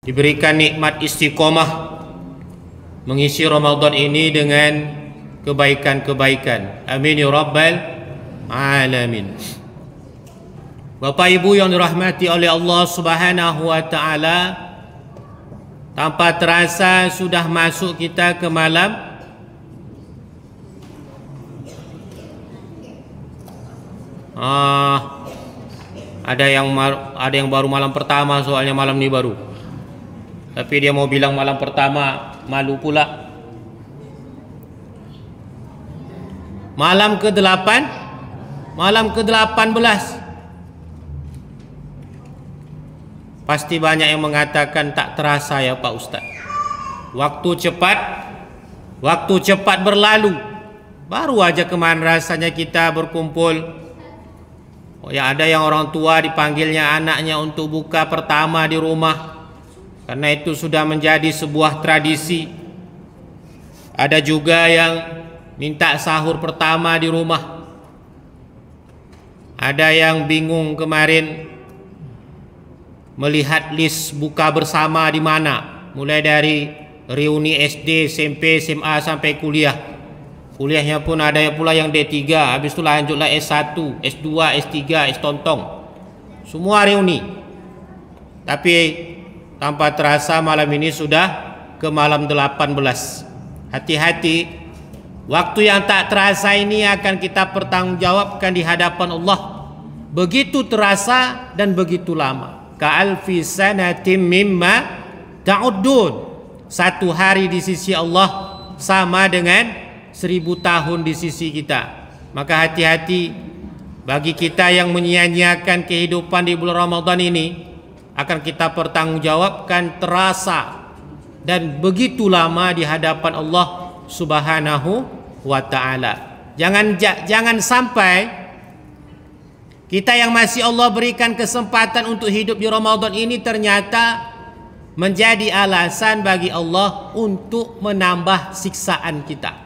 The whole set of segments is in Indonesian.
diberikan nikmat istiqomah mengisi Ramadan ini dengan kebaikan-kebaikan. Amin ya rabbal alamin. Bapak Ibu yang dirahmati oleh Allah Subhanahu wa taala, tanpa terasa sudah masuk kita ke malam ada yang baru malam pertama, soalnya malam ini baru. Tapi dia mau bilang malam pertama, malu pula. Malam ke-8, malam ke-18. Pasti banyak yang mengatakan tak terasa ya Pak Ustaz. Waktu cepat berlalu. Baru aja kemarin rasanya kita berkumpul. Oh ya, ada yang orang tua dipanggilnya anaknya untuk buka pertama di rumah, karena itu sudah menjadi sebuah tradisi. Ada juga yang minta sahur pertama di rumah. Ada yang bingung kemarin melihat list buka bersama di mana, mulai dari reuni SD, SMP, SMA sampai kuliah. Kuliahnya pun ada pula yang D3, habis itu lanjutlah S1, S2, S3, S-tontong. Semua reuni. Tapi tanpa terasa malam ini sudah ke malam 18. Hati-hati, waktu yang tak terasa ini akan kita pertanggungjawabkan di hadapan Allah. Begitu terasa dan begitu lama. Ka'alfi sanatim mimma ta'uddun. Satu hari di sisi Allah sama dengan 1000 tahun di sisi kita. Maka hati-hati bagi kita yang menyia-nyiakan kehidupan di bulan Ramadan ini, akan kita pertanggungjawabkan terasa dan begitu lama di hadapan Allah Subhanahu wa ta'ala. Jangan sampai kita yang masih Allah berikan kesempatan untuk hidup di Ramadan ini ternyata menjadi alasan bagi Allah untuk menambah siksaan kita.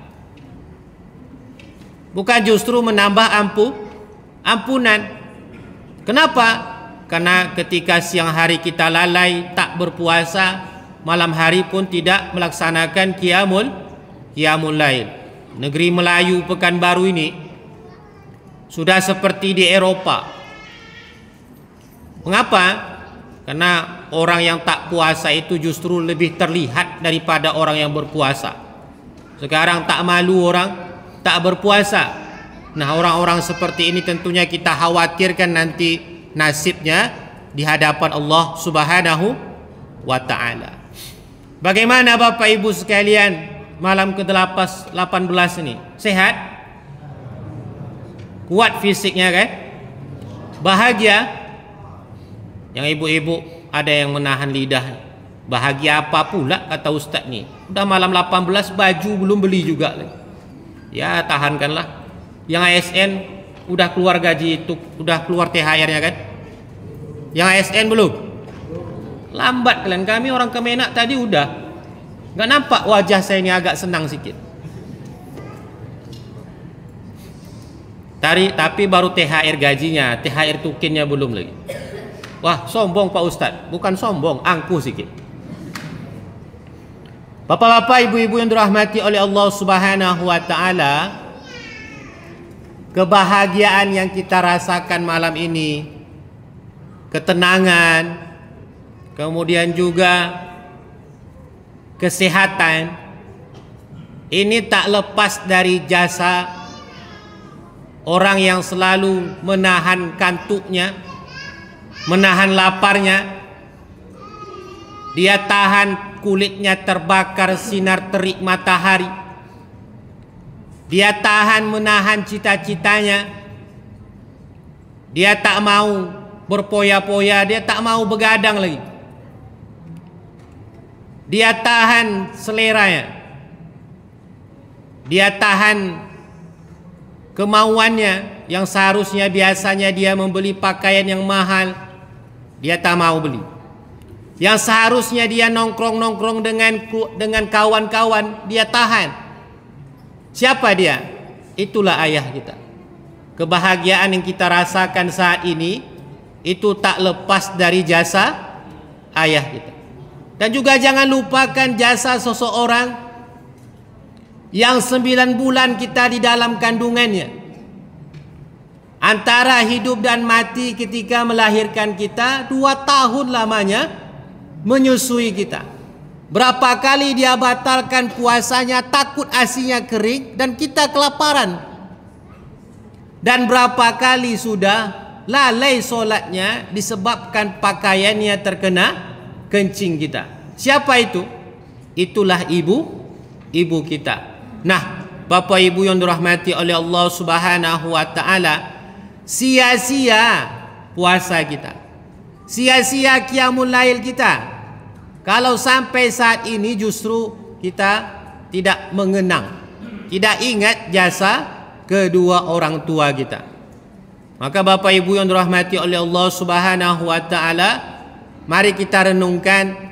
Bukan justru menambah ampunan. Kenapa? Karena ketika siang hari kita lalai tak berpuasa, malam hari pun tidak melaksanakan qiyamul lail. Negeri Melayu Pekanbaru ini sudah seperti di Eropa. Mengapa? Karena orang yang tak puasa itu justru lebih terlihat daripada orang yang berpuasa. Sekarang tak malu orang tak berpuasa. Nah, orang-orang seperti ini tentunya kita khawatirkan nanti nasibnya di hadapan Allah Subhanahu wa ta'ala. Bagaimana Bapak Ibu sekalian malam ke-18 ini? Sehat? Kuat fisiknya kan? Bahagia? Yang ibu-ibu ada yang menahan lidah. Bahagia apa pula kata Ustaz ni? Udah malam 18 baju belum beli juga lagi. Ya tahankanlah. Yang ASN udah keluar gaji itu, udah keluar THR-nya kan? Yang ASN belum? Lambat kalian. Kami orang Kemenak tadi udah. Gak nampak wajah saya ini agak senang sikit. Tapi baru THR gajinya, THR tukinnya belum lagi. Wah, sombong Pak Ustadz. Bukan sombong, angkuh sikit. Bapak-bapak, ibu-ibu yang dirahmati oleh Allah Subhanahu wa ta'ala, kebahagiaan yang kita rasakan malam ini, ketenangan, kemudian juga kesehatan, ini tak lepas dari jasa orang yang selalu menahan kantuknya, menahan laparnya. Dia tahan kulitnya terbakar sinar terik matahari. Dia tahan menahan cita-citanya. Dia tak mau berpoya-poya, dia tak mau begadang lagi. Dia tahan seleranya. Dia tahan kemauannya yang seharusnya biasanya dia membeli pakaian yang mahal, dia tak mau beli. Yang seharusnya dia nongkrong-nongkrong dengan kawan-kawan, dia tahan. Siapa dia? Itulah ayah kita. Kebahagiaan yang kita rasakan saat ini itu tak lepas dari jasa ayah kita. Dan juga jangan lupakan jasa seseorang yang 9 bulan kita di dalam kandungannya, antara hidup dan mati ketika melahirkan kita, 2 tahun lamanya menyusui kita. Berapa kali dia batalkan puasanya takut asinya kering dan kita kelaparan. Dan berapa kali sudah lalai solatnya disebabkan pakaiannya terkena kencing kita. Siapa itu? Itulah ibu kita. Nah, Bapak Ibu yang dirahmati oleh Allah Subhanahu wa taala, sia-sia puasa kita, sia-sia qiyamul lail kita kalau sampai saat ini justru kita tidak mengenang, tidak ingat jasa kedua orang tua kita. Maka Bapak Ibu yang dirahmati oleh Allah Subhanahu wa taala, mari kita renungkan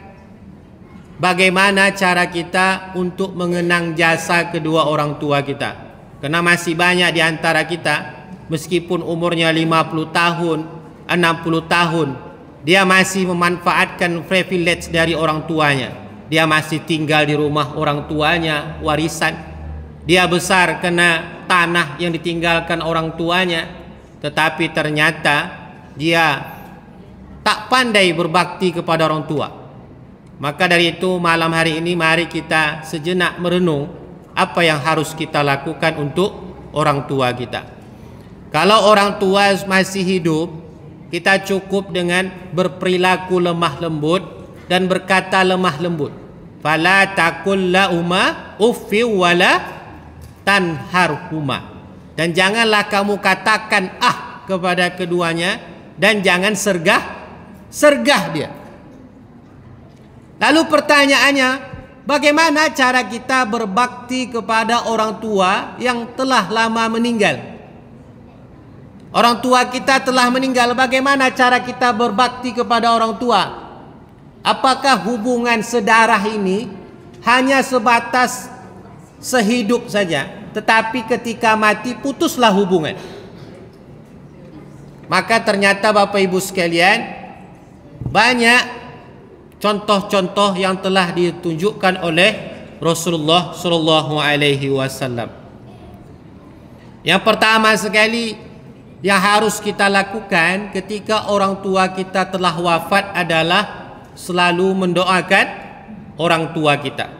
bagaimana cara kita untuk mengenang jasa kedua orang tua kita. Karena masih banyak di antara kita, meskipun umurnya 50 tahun, 60 tahun, dia masih memanfaatkan privilege dari orang tuanya. Dia masih tinggal di rumah orang tuanya, warisan. Dia besar kena tanah yang ditinggalkan orang tuanya, tetapi ternyata dia tak pandai berbakti kepada orang tua. Maka dari itu malam hari ini mari kita sejenak merenung apa yang harus kita lakukan untuk orang tua kita. Kalau orang tua masih hidup, kita cukup dengan berperilaku lemah lembut dan berkata lemah lembut. Fala taqul lahuma uffi wala tanharhuma. Dan janganlah kamu katakan kepada keduanya, dan jangan sergah dia. Lalu pertanyaannya, bagaimana cara kita berbakti kepada orang tua yang telah lama meninggal? Orang tua kita telah meninggal, bagaimana cara kita berbakti kepada orang tua? Apakah hubungan sedarah ini hanya sebatas sehidup saja, tetapi ketika mati putuslah hubungan? Maka ternyata Bapak Ibu sekalian, banyak contoh-contoh yang telah ditunjukkan oleh Rasulullah Shallallahu Alaihi Wasallam. Yang pertama sekali yang harus kita lakukan ketika orang tua kita telah wafat adalah selalu mendoakan orang tua kita.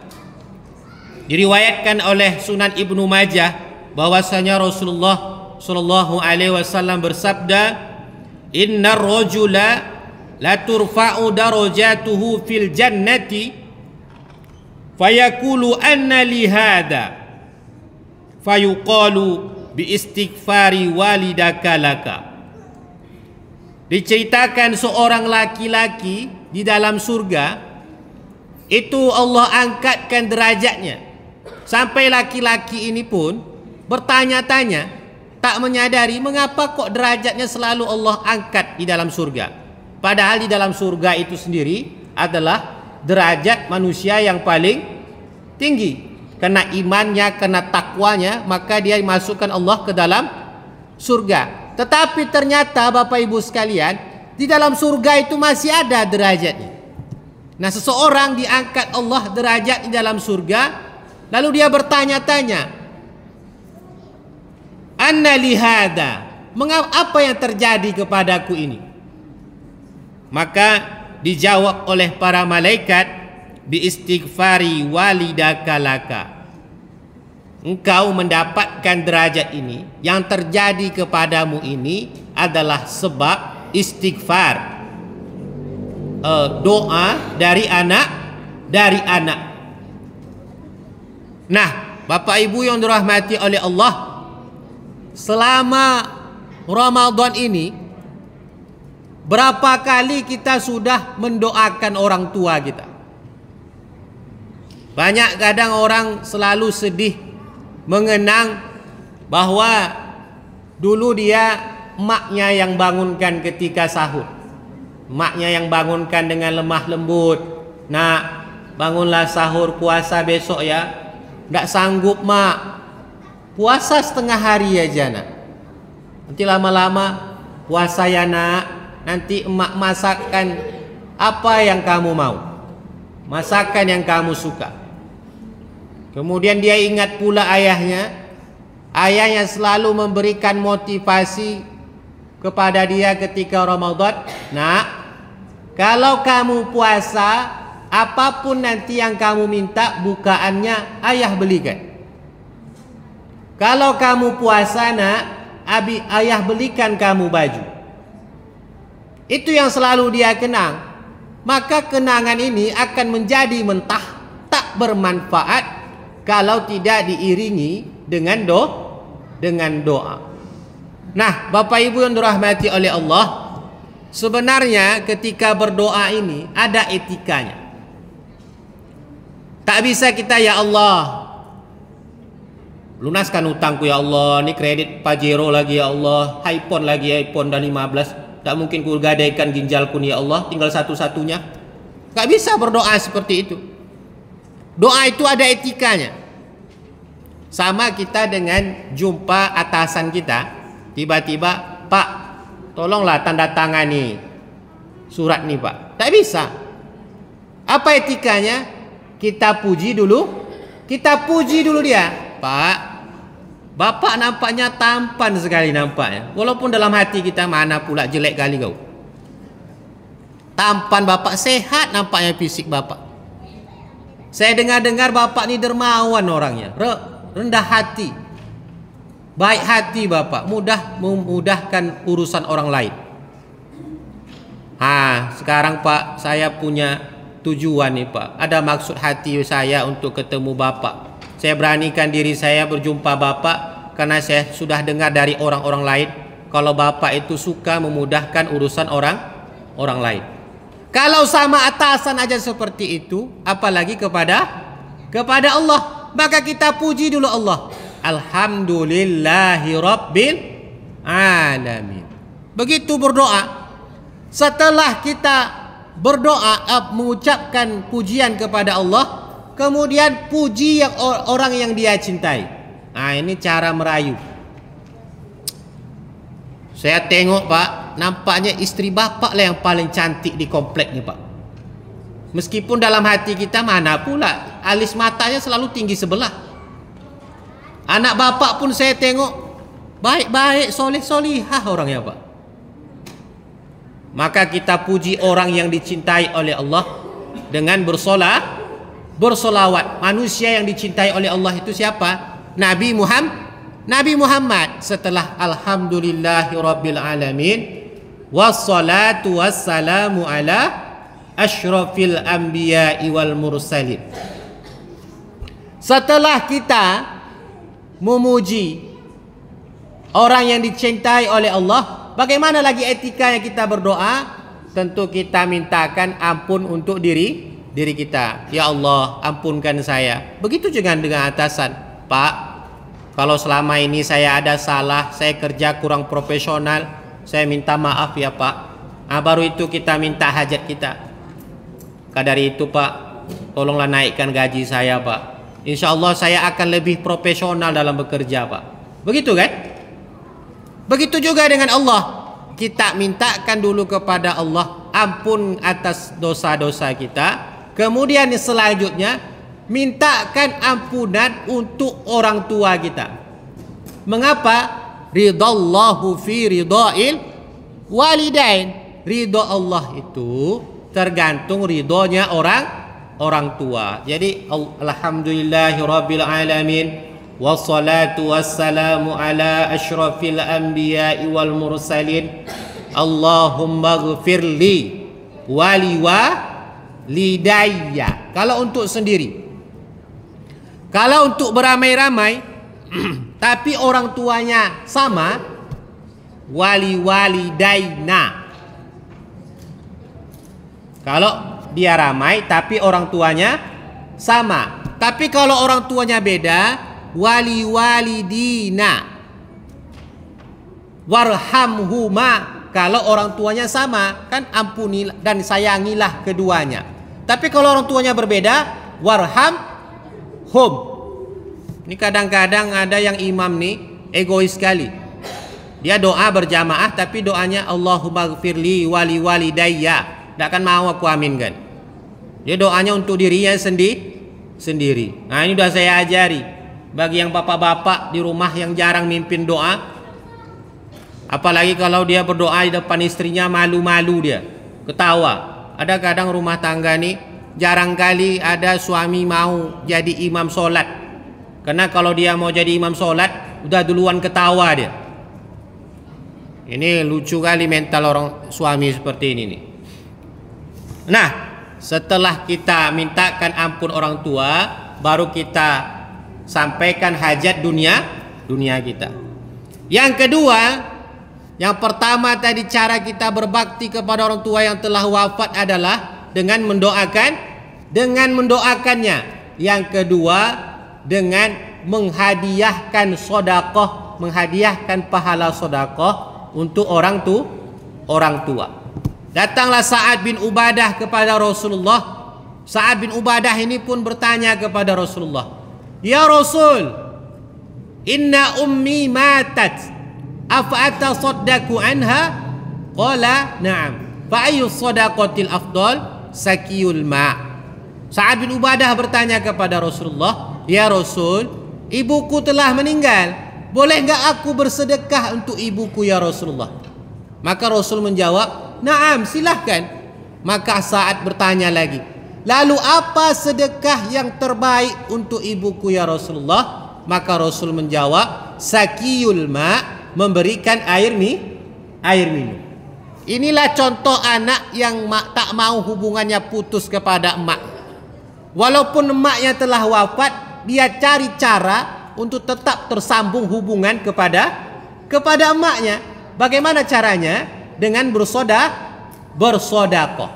Diriwayatkan oleh Sunan Ibnu Majah bahwasanya Rasulullah Shallallahu Alaihi Wasallam bersabda, Innar rajula la turfa'u darajatuhu fil jannati fayaqulu anna li hadha fayuqalu bi istighfari walidaka laka. Diceritakan seorang laki-laki di dalam surga, itu Allah angkatkan derajatnya sampai laki-laki ini pun bertanya-tanya, tak menyadari mengapa kok derajatnya selalu Allah angkat di dalam surga, padahal di dalam surga itu sendiri adalah derajat manusia yang paling tinggi. Karena imannya, karena takwanya, maka dia dimasukkan Allah ke dalam surga. Tetapi ternyata Bapak Ibu sekalian, di dalam surga itu masih ada derajatnya. Nah, seseorang diangkat Allah derajat di dalam surga, lalu dia bertanya-tanya, Anna lihada, apa yang terjadi kepadaku ini? Maka dijawab oleh para malaikat, bi istighfari walidaka laka. Engkau mendapatkan derajat ini, yang terjadi kepadamu ini adalah sebab istighfar, doa dari anak. Nah, Bapak Ibu yang dirahmati oleh Allah, selama Ramadan ini berapa kali kita sudah mendoakan orang tua kita? Banyak kadang orang selalu sedih mengenang bahwa dulu dia emaknya yang bangunkan ketika sahur. Emaknya yang bangunkan dengan lemah lembut. Nak, bangunlah sahur, puasa besok ya. Nggak sanggup mak, puasa setengah hari aja nak. Nanti lama-lama puasa ya nak. Nanti emak masakkan apa yang kamu mau. masakan yang kamu suka. Kemudian dia ingat pula ayahnya. Ayahnya selalu memberikan motivasi kepada dia ketika Ramadan. Nak, kalau kamu puasa, apapun nanti yang kamu minta bukaannya ayah belikan. Kalau kamu puasa, nak, ayah belikan kamu baju. Itu yang selalu dia kenang. Maka kenangan ini akan menjadi mentah, tak bermanfaat kalau tidak diiringi dengan doa. Nah, Bapak Ibu yang dirahmati oleh Allah, sebenarnya ketika berdoa ini ada etikanya. Tak bisa kita, ya Allah, lunaskan utangku ya Allah, ini kredit Pajero lagi ya Allah, iPhone lagi, iPhone dan 15. Tak mungkin ku gadaikan ginjalku nih ya Allah, tinggal satu-satunya. Tak bisa berdoa seperti itu. Doa itu ada etikanya. Sama kita dengan jumpa atasan kita, tiba-tiba, Pak, tolonglah tanda tangani surat nih Pak. Tak bisa. Apa etikanya? Kita puji dulu. Kita puji dulu dia. Pak, Bapak nampaknya tampan sekali nampaknya. Walaupun dalam hati kita, mana pula jelek kali kau. Tampan Bapak, sehat nampaknya fisik Bapak. Saya dengar-dengar Bapak ni dermawan orangnya. Rendah hati. Baik hati Bapak. Mudah memudahkan urusan orang lain. Sekarang Pak, saya punya tujuan nih Pak. Ada maksud hati saya untuk ketemu Bapak. Saya beranikan diri saya berjumpa Bapak karena saya sudah dengar dari orang-orang lain kalau Bapak itu suka memudahkan urusan orang lain. Kalau sama atasan aja seperti itu, apalagi kepada Allah. Maka kita puji dulu Allah. Alhamdulillahi Rabbil Alamin. Begitu berdoa. Setelah kita berdoa, mengucapkan pujian kepada Allah, kemudian puji orang yang dia cintai. Ini cara merayu. Saya tengok Pak, nampaknya istri Bapak lah yang paling cantik di komplek ni Pak. Meskipun dalam hati kita, mana pula alis matanya selalu tinggi sebelah. Anak Bapak pun saya tengok baik-baik, soleh-solihah orangnya Pak. Maka kita puji orang yang dicintai oleh Allah dengan bersolawat. Manusia yang dicintai oleh Allah itu siapa? Nabi Muhammad. Setelah alhamdulillahi rabbil alamin, wassalatu wassalamu ala asyrafil anbiya'i wal mursalin. Setelah kita memuji orang yang dicintai oleh Allah, bagaimana lagi etika yang kita berdoa? Tentu kita mintakan ampun untuk diri kita. Ya Allah, ampunkan saya. Begitu juga dengan atasan. Pak, kalau selama ini saya ada salah, saya kerja kurang profesional, saya minta maaf ya Pak. Baru itu kita minta hajat kita. Dari itu Pak, tolonglah naikkan gaji saya Pak. Insya Allah saya akan lebih profesional dalam bekerja Pak. Begitu kan? Begitu juga dengan Allah. Kita mintakan dulu kepada Allah ampun atas dosa-dosa kita. Kemudian selanjutnya mintakan ampunan untuk orang tua kita. Mengapa? Ridallahu fi ridail walidain. Ridho Allah itu tergantung ridhonya orang tua. Jadi alhamdulillahi rabbil alamin, wassalatu wassalamu ala asyrafil anbiya'i wal mursalin. Allahumma ghfirli wali walidayya. Kalau untuk sendiri. Kalau untuk beramai-ramai tapi orang tuanya sama, wali walidaina. Kalau dia ramai tapi orang tuanya sama. Tapi kalau orang tuanya beda, wali walidina. Warhamhuma. Kalau orang tuanya sama, kan ampuni dan sayangilah keduanya. Tapi kalau orang tuanya berbeda, warhamhum. Ini kadang-kadang ada yang imam nih egois sekali. Dia doa berjamaah tapi doanya Allahumma gfirli wali walidayya. Tak akan mau aku aminkan. Dia doanya untuk dirinya sendiri. Nah, ini sudah saya ajari. Bagi yang bapak-bapak di rumah yang jarang mimpin doa, apalagi kalau dia berdoa di depan istrinya, malu-malu dia, ketawa. Ada kadang rumah tangga nih, jarang kali ada suami mau jadi imam sholat. Karena kalau dia mau jadi imam sholat, udah duluan ketawa dia. Ini lucu kali mental orang suami seperti ini nih. Nah, setelah kita mintakan ampun orang tua, baru kita sampaikan hajat dunia kita. Yang kedua, yang pertama tadi cara kita berbakti kepada orang tua yang telah wafat adalah dengan mendoakannya. Yang kedua, dengan menghadiahkan sedekah, menghadiahkan pahala sedekah untuk orang tua. Datanglah Sa'ad bin Ubadah kepada Rasulullah. Sa'ad bin Ubadah ini pun bertanya kepada Rasulullah, "Ya Rasul, inna ummi matat, afa atasaddaqu anha?" Qala, "Na'am. Fa ayyu shadaqatil afdal?" Sakiyul ma'. Sa'ad bin Ubadah bertanya kepada Rasulullah, "Ya Rasul, ibuku telah meninggal. Boleh enggak aku bersedekah untuk ibuku ya Rasulullah?" Maka Rasul menjawab, "Na'am, silahkan." Maka Sa'ad bertanya lagi, "Lalu apa sedekah yang terbaik untuk ibuku ya Rasulullah?" Maka Rasul menjawab, "Sakiyul ma'," memberikan air minum. Inilah contoh anak yang tak mau hubungannya putus kepada emak. Walaupun emaknya telah wafat, dia cari cara untuk tetap tersambung hubungan kepada emaknya. Bagaimana caranya? Dengan bersedekah.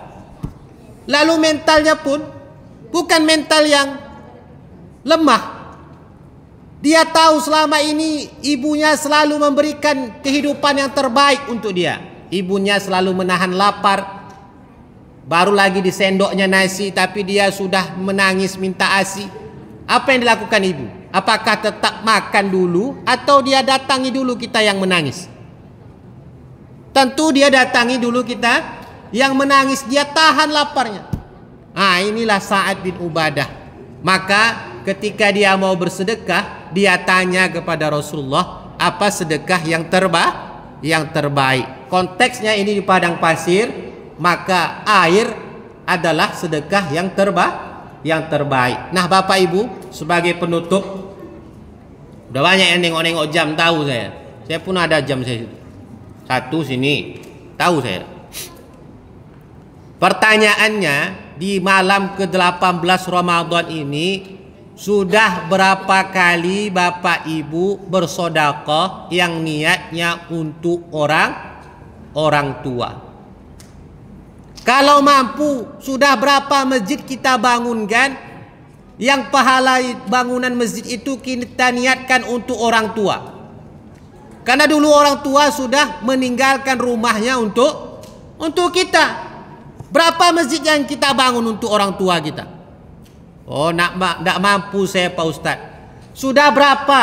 Lalu mentalnya pun bukan mental yang lemah. Dia tahu selama ini ibunya selalu memberikan kehidupan yang terbaik untuk dia. Ibunya selalu menahan lapar. Baru lagi di sendoknya nasi, tapi dia sudah menangis minta ASI. Apa yang dilakukan ibu? Apakah tetap makan dulu atau dia datangi dulu kita yang menangis? Tentu dia datangi dulu kita yang menangis. Dia tahan laparnya. Inilah Sa'ad bin Ubadah. Maka ketika dia mau bersedekah, dia tanya kepada Rasulullah, apa sedekah yang terbaik? Konteksnya ini di padang pasir, maka air adalah sedekah yang terbaik. Nah, Bapak Ibu, sebagai penutup, udah banyak yang nengok-nengok jam, tahu saya. Saya pun ada jam saya satu sini, tahu saya. Pertanyaannya, di malam ke-18 Ramadan ini sudah berapa kali Bapak Ibu bersedekah yang niatnya untuk orang tua? Kalau mampu, sudah berapa masjid kita bangunkan yang pahala bangunan masjid itu kita niatkan untuk orang tua? Karena dulu orang tua sudah meninggalkan rumahnya untuk kita. Berapa masjid yang kita bangun untuk orang tua kita? Oh, nak mampu saya Pak Ustadz. Sudah berapa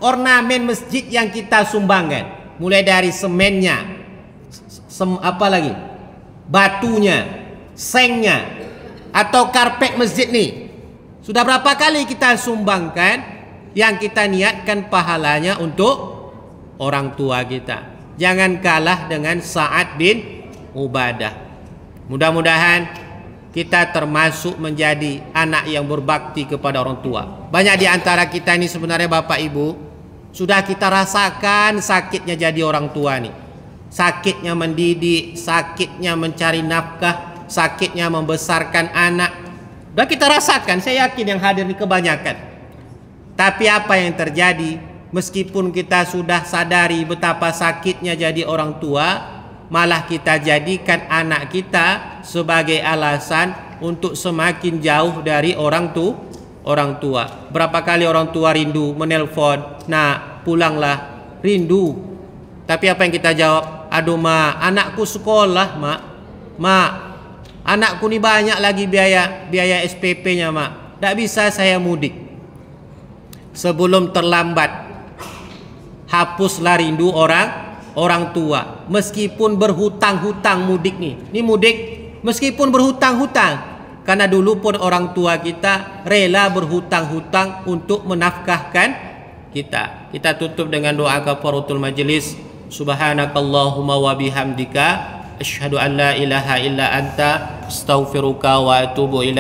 ornamen masjid yang kita sumbangkan? Mulai dari semennya, apa lagi? Batunya, sengnya, atau karpet masjid nih. Sudah berapa kali kita sumbangkan yang kita niatkan pahalanya untuk orang tua kita? Jangan kalah dengan Sa'ad bin Ubadah. Mudah-mudahan kita termasuk menjadi anak yang berbakti kepada orang tua. Banyak di antara kita ini sebenarnya Bapak Ibu sudah kita rasakan sakitnya jadi orang tua nih. Sakitnya mendidik, sakitnya mencari nafkah, sakitnya membesarkan anak. Sudah kita rasakan, saya yakin yang hadir ini kebanyakan. Tapi apa yang terjadi? Meskipun kita sudah sadari betapa sakitnya jadi orang tua, malah kita jadikan anak kita sebagai alasan untuk semakin jauh dari orang tua. Berapa kali orang tua rindu menelpon, "Nak, pulanglah," rindu. Tapi apa yang kita jawab? "Aduh ma, anakku sekolah ma, anakku ni banyak lagi biaya SPP-nya ma, tak bisa saya mudik." Sebelum terlambat, hapuslah rindu orang tua. Meskipun berhutang-hutang mudik nih. Ini mudik meskipun berhutang-hutang. Karena dulu pun orang tua kita rela berhutang-hutang untuk menafkahkan kita. Kita tutup dengan doa kafaratul majlis. Subhanakallahumma wa bihamdika asyhadu an la ilaha illa anta astaghfiruka wa atubu ilaik.